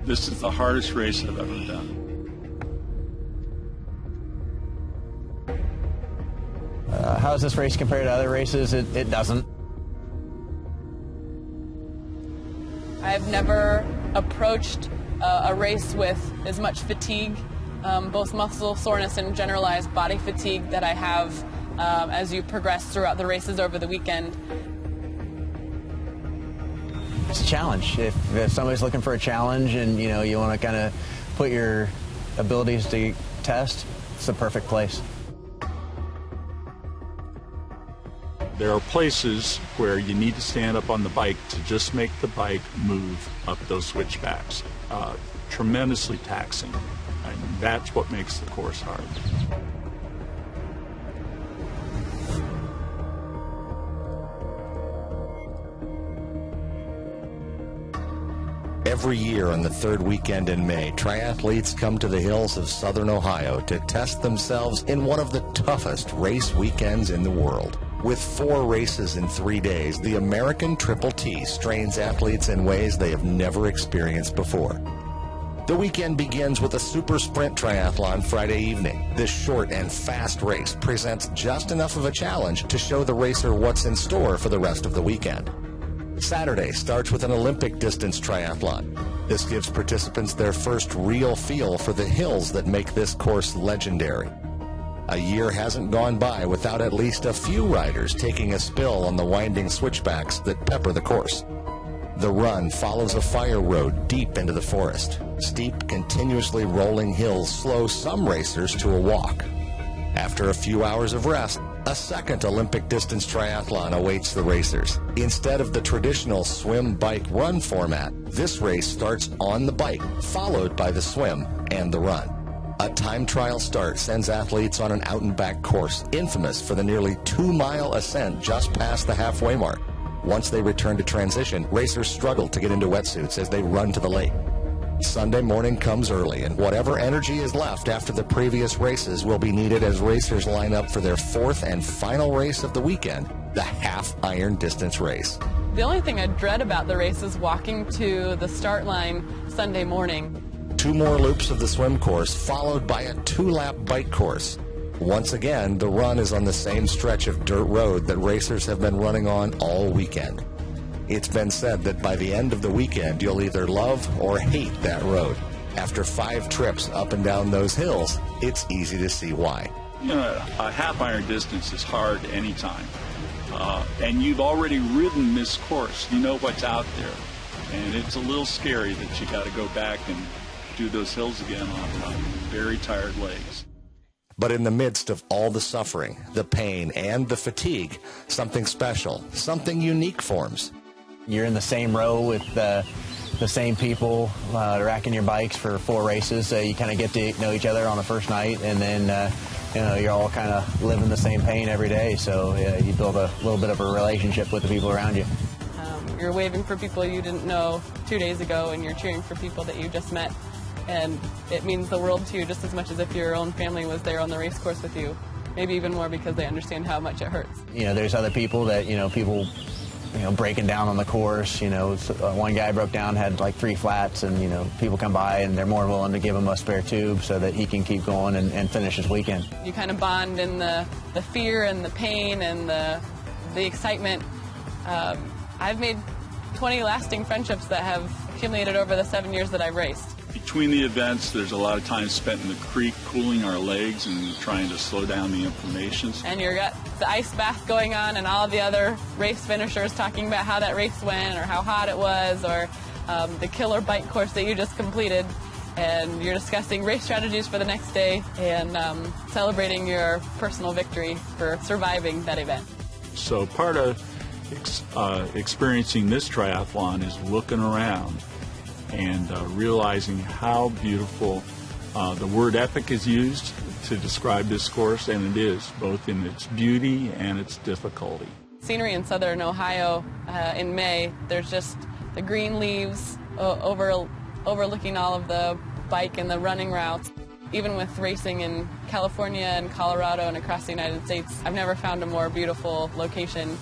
This is the hardest race I've ever done. How does this race compare to other races? It doesn't. I've never approached a race with as much fatigue, both muscle soreness and generalized body fatigue that I have as you progress throughout the races over the weekend. It's a challenge. If somebody's looking for a challenge and you want to kind of put your abilities to test, it's the perfect place. There are places where you need to stand up on the bike to just make the bike move up those switchbacks. Tremendously taxing. And that's what makes the course hard. Every year on the third weekend in May, triathletes come to the hills of southern Ohio to test themselves in one of the toughest race weekends in the world. With 4 races in 3 days, the American TTT strains athletes in ways they have never experienced before. The weekend begins with a super sprint triathlon Friday evening. This short and fast race presents just enough of a challenge to show the racer what's in store for the rest of the weekend. Saturday starts with an Olympic distance triathlon. This gives participants their first real feel for the hills that make this course legendary. A year hasn't gone by without at least a few riders taking a spill on the winding switchbacks that pepper the course. The run follows a fire road deep into the forest. Steep, continuously rolling hills slow some racers to a walk. After a few hours of rest, a second Olympic distance triathlon awaits the racers. Instead of the traditional swim, bike, run format, this race starts on the bike, followed by the swim and the run. A time trial start sends athletes on an out-and-back course, infamous for the nearly 2-mile ascent just past the halfway mark. Once they return to transition, racers struggle to get into wetsuits as they run to the lake. Sunday morning comes early, and whatever energy is left after the previous races will be needed as racers line up for their 4th and final race of the weekend, the half-iron distance race. The only thing I dread about the race is walking to the start line Sunday morning. 2 more loops of the swim course, followed by a 2-lap bike course. Once again, the run is on the same stretch of dirt road that racers have been running on all weekend. It's been said that by the end of the weekend, you'll either love or hate that road. After 5 trips up and down those hills, it's easy to see why. A half-iron distance is hard anytime. And you've already ridden this course. You know what's out there. And it's a little scary that you got to go back and do those hills again on very tired legs. But in the midst of all the suffering, the pain, and the fatigue, something special, something unique forms. You're in the same row with the same people racking your bikes for 4 races. You kind of get to know each other on the first night, and then you're all kind of living the same pain every day. So you build a little bit of a relationship with the people around you. You're waving for people you didn't know 2 days ago, and you're cheering for people that you just met. And it means the world to you just as much as if your own family was there on the race course with you. Maybe even more because they understand how much it hurts. There's other people that, people breaking down on the course. One guy broke down, had like 3 flats, and, people come by and they're more willing to give him a spare tube so that he can keep going and finish his weekend. You kind of bond in the fear and the pain and the excitement. I've made 20 lasting friendships that have accumulated over the 7 years that I've raced. Between the events, there's a lot of time spent in the creek cooling our legs and trying to slow down the inflammations. And you've got the ice bath going on and all the other race finishers talking about how that race went or how hot it was or the killer bike course that you just completed. And you're discussing race strategies for the next day and celebrating your personal victory for surviving that event. So part of experiencing this triathlon is looking around and realizing how beautiful the word epic is used to describe this course, and it is, both in its beauty and its difficulty. Scenery in southern Ohio in May, there's just the green leaves overlooking all of the bike and the running routes. Even with racing in California and Colorado and across the United States, I've never found a more beautiful location